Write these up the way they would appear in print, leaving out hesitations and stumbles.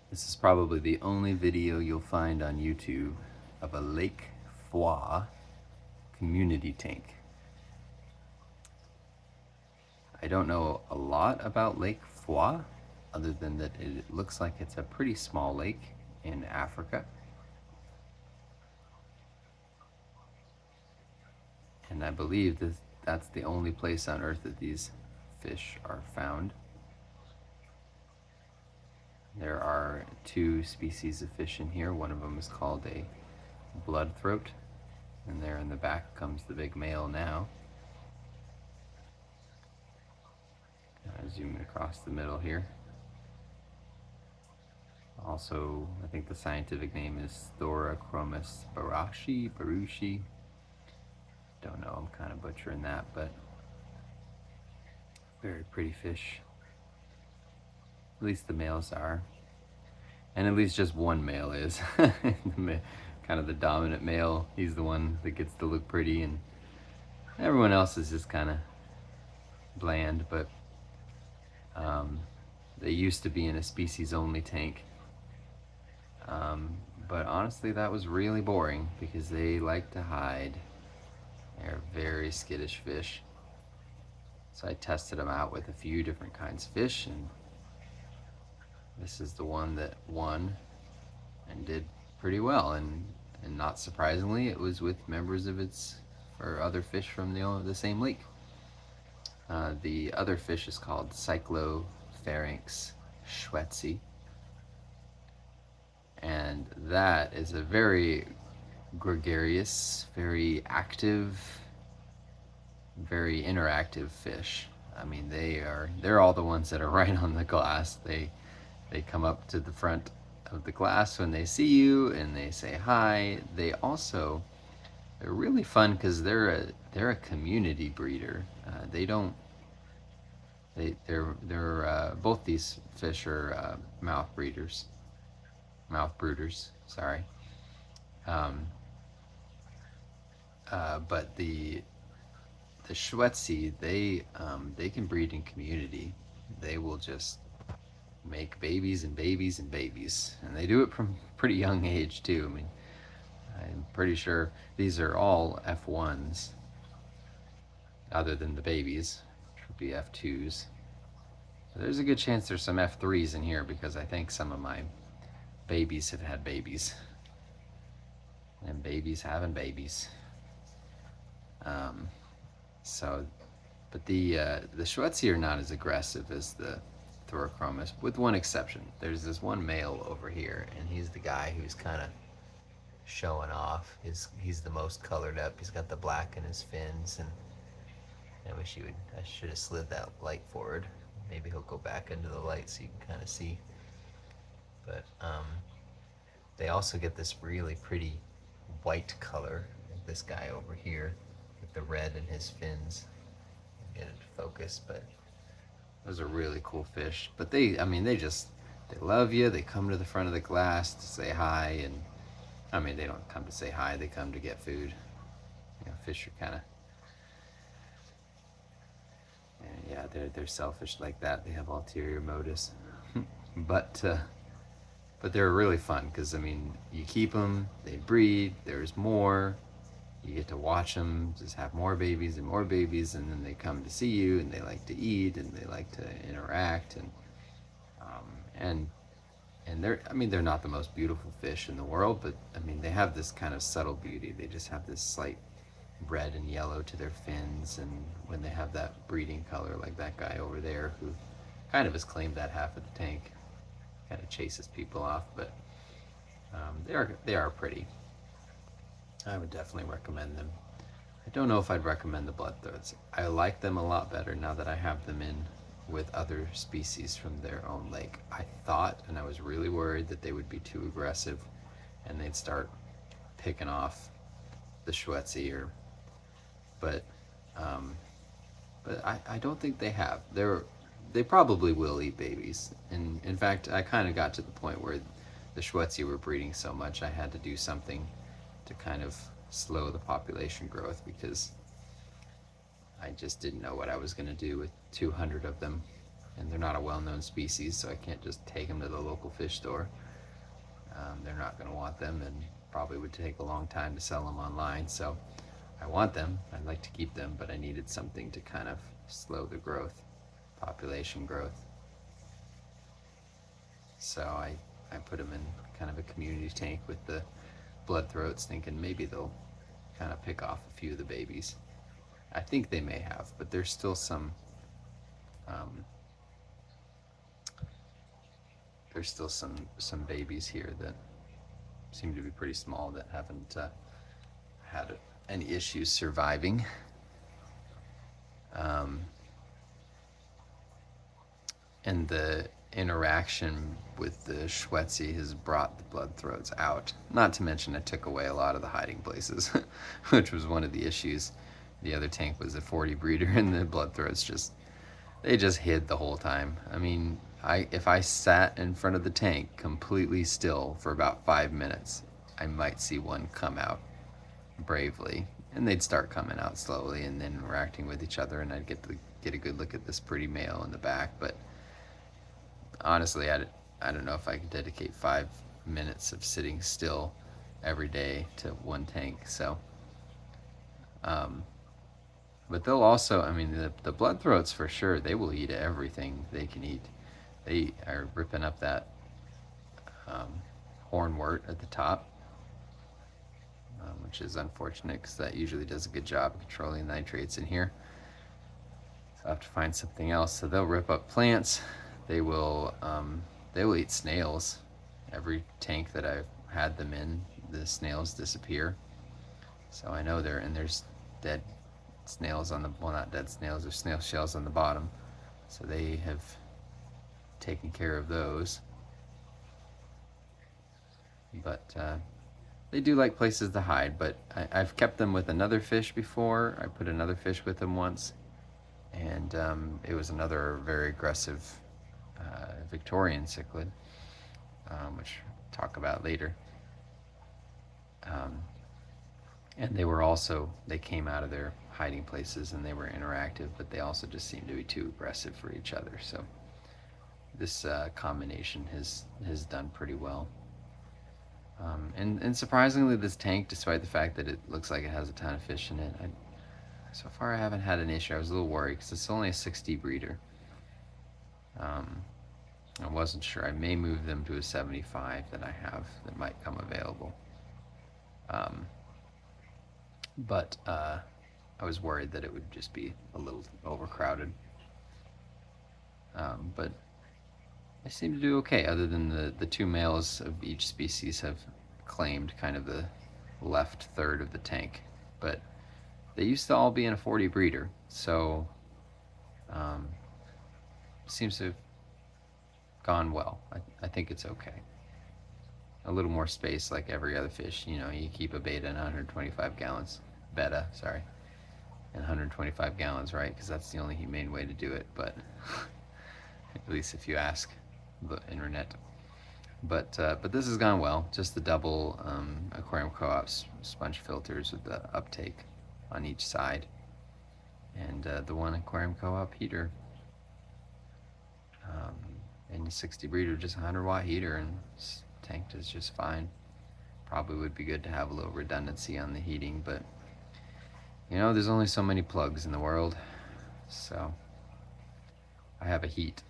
This is probably the only video you'll find on YouTube of a Lake Foix community tank. I don't know a lot about Lake Foix, other than that it looks like it's a pretty small lake in Africa. And I believe that that's the only place on Earth that these fish are found. There are two species of fish in here. One of them is called a blood throat, and there in the back comes the big male now. Zooming across the middle here. Also, I think the scientific name is Thoracochromis Brauschi. Don't know, I'm kind of butchering that, but very pretty fish. At least the males are. And at least just one male is. Kind of the dominant male. He's the one that gets to look pretty, and everyone else is just kind of bland, but they used to be in a species-only tank. But honestly, that was really boring because they like to hide. They're very skittish fish. So I tested them out with a few different kinds of fish, and this is the one that won and did pretty well. And not surprisingly, it was with members of its, or other fish from the same lake. The other fish is called Cyclopharynx Schwetzi. And that is a very gregarious, very active, very interactive fish. I mean, they're all the ones that are right on the glass. They come up to the front of the glass when they see you and they say hi. They're really fun because they're a community breeder. Both these fish are mouth brooders. Sorry. But the Schwetzi, they can breed in community. They will just make babies and babies and babies, and they do it from pretty young age too. I mean, I'm pretty sure these are all F1s, other than the babies, which would be F2s. But there's a good chance there's some F3s in here because I think some of my babies have had babies, and babies having babies. But the Schwetzi are not as aggressive as the Thoracochromis, with one exception. There's this one male over here, and he's the guy who's kind of showing off. He's the most colored up. He's got the black in his fins, and I should have slid that light forward. Maybe he'll go back into the light so you can kind of see. But they also get this really pretty white color, like this guy over here with the red in his fins. Get it to focus, but those are really cool fish. But they love you. They come to the front of the glass to say hi, and I mean, they don't come to say hi. They come to get food. You know, fish are kind of, yeah, they're selfish like that. They have ulterior motives, but they're really fun because I mean, you keep them, they breed. There's more. You get to watch them just have more babies, and then they come to see you, and they like to eat, and they like to interact, and they're not the most beautiful fish in the world, but I mean, they have this kind of subtle beauty. They just have this slight red and yellow to their fins, and when they have that breeding color, like that guy over there who kind of has claimed that half of the tank, kind of chases people off, but they are pretty. I would definitely recommend them. I don't know if I'd recommend the bloodthroats. I like them a lot better now that I have them in with other species from their own lake. I thought, and I was really worried, that they would be too aggressive and they'd start picking off the Schwetzi, but I don't think they have. They probably will eat babies. And in fact, I kind of got to the point where the Schwetzi were breeding so much I had to do something to kind of slow the population growth because I just didn't know what I was going to do with 200 of them and they're not a well-known species, so I can't just take them to the local fish store. They're not going to want them, and probably would take a long time to sell them online. So I want them. I'd like to keep them, but I needed something to kind of slow the growth, population growth. So I put them in kind of a community tank with the blood throats, thinking maybe they'll kind of pick off a few of the babies. I think they may have, but there's still some babies here that seem to be pretty small that haven't had any issues surviving. And the interaction with the Schwetzi has brought the blood throats out. Not to mention I took away a lot of the hiding places, which was one of the issues. The other tank was a 40 breeder, and the blood throats they just hid the whole time. I mean, if I sat in front of the tank completely still for about 5 minutes, I might see one come out bravely, and they'd start coming out slowly and then interacting with each other, and I'd get a good look at this pretty male in the back. But honestly, I don't know if I could dedicate 5 minutes of sitting still every day to one tank. So, but they'll also, I mean, the blood throats for sure, they will eat everything they can eat. They are ripping up that hornwort at the top, which is unfortunate because that usually does a good job of controlling nitrates in here. So I have to find something else. So they'll rip up plants. They will eat snails. Every tank that I've had them in, the snails disappear. So I know there's dead snails on the, well, not dead snails, there's snail shells on the bottom. So they have taken care of those. But they do like places to hide. But I've kept them with another fish before. I put another fish with them once, and it was another very aggressive Victorian cichlid, which I'll talk about later. And they came out of their hiding places and they were interactive, but they also just seemed to be too aggressive for each other. So this combination has done pretty well. And surprisingly, this tank, despite the fact that it looks like it has a ton of fish in it, so far I haven't had an issue. I was a little worried because it's only a 60 breeder. I wasn't sure. I may move them to a 75 that I have that might come available. But I was worried that it would just be a little overcrowded. But they seem to do okay, other than the two males of each species have claimed kind of the left third of the tank. But they used to all be in a 40 breeder, so seems to have gone well. I think it's okay. A little more space like every other fish. You know, you keep a beta in 125 gallons. Betta, sorry. In 125 gallons, right? Because that's the only humane way to do it. But at least if you ask the internet. But this has gone well. Just the double aquarium co-op sponge filters with the uptake on each side, and the one aquarium co-op heater. And the 60 breeder, just 100 watt heater, and tanked is just fine. Probably would be good to have a little redundancy on the heating, but you know, there's only so many plugs in the world. So I have a heat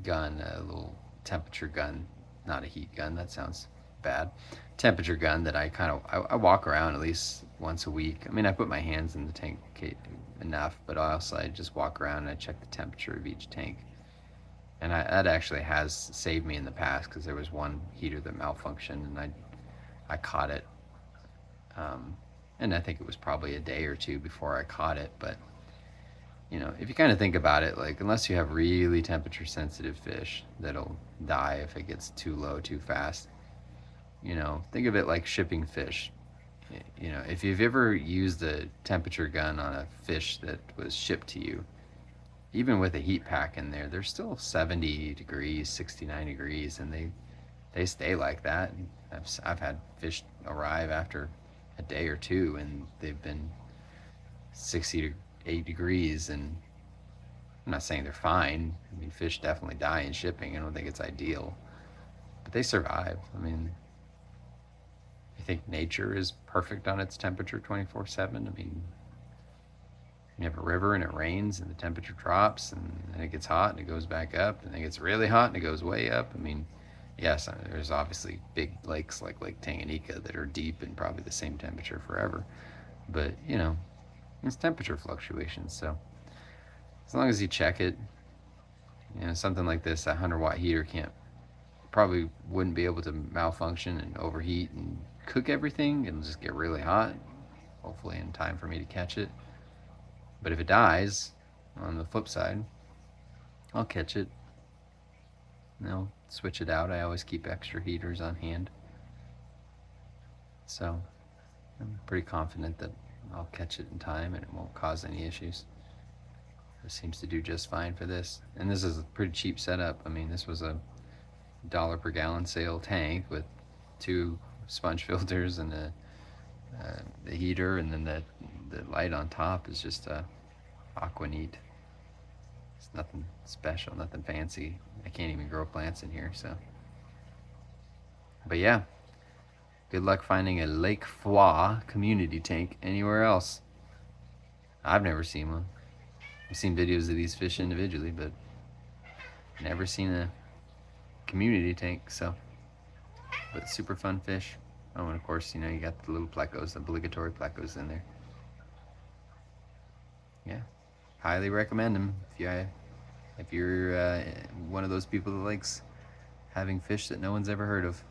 gun, a little temperature gun, not a heat gun, that sounds bad. Temperature gun that I walk around at least once a week. I mean, I put my hands in the tank enough, but also I just walk around and I check the temperature of each tank. And that actually has saved me in the past, because there was one heater that malfunctioned and I caught it. And I think it was probably a day or two before I caught it. But, you know, if you kind of think about it, like, unless you have really temperature sensitive fish that'll die if it gets too low too fast, you know, think of it like shipping fish. You know, if you've ever used a temperature gun on a fish that was shipped to you, even with a heat pack in there, they're still 70 degrees, 69 degrees, and they stay like that. I've had fish arrive after a day or two, and they've been 68 degrees, and I'm not saying they're fine. I mean, fish definitely die in shipping. I don't think it's ideal, but they survive. I mean, you think nature is perfect on its temperature 24/7? I mean, you have a river and it rains and the temperature drops and then it gets hot and it goes back up and then it gets really hot and it goes way up. I mean, yes, there's obviously big lakes like Lake Tanganyika that are deep and probably the same temperature forever, but it's temperature fluctuations. So as long as you check it, something like this, that 100-watt heater probably wouldn't be able to malfunction and overheat and cook everything. It'll just get really hot, hopefully in time for me to catch it. But if it dies, on the flip side, I'll catch it. Switch it out. I always keep extra heaters on hand. So I'm pretty confident that I'll catch it in time and it won't cause any issues. It seems to do just fine for this. And this is a pretty cheap setup. I mean, this was a $1 per gallon sale tank with 2 sponge filters and the heater, and then the light on top is just aquanite. It's nothing special, nothing fancy. I can't even grow plants in here, so. But yeah, good luck finding a Lake Foix community tank anywhere else. I've never seen one. I've seen videos of these fish individually, but never seen a community tank. So, but super fun fish. Oh, and of course, you got the little plecos, the obligatory plecos in there. Yeah, highly recommend them if you're one of those people that likes having fish that no one's ever heard of.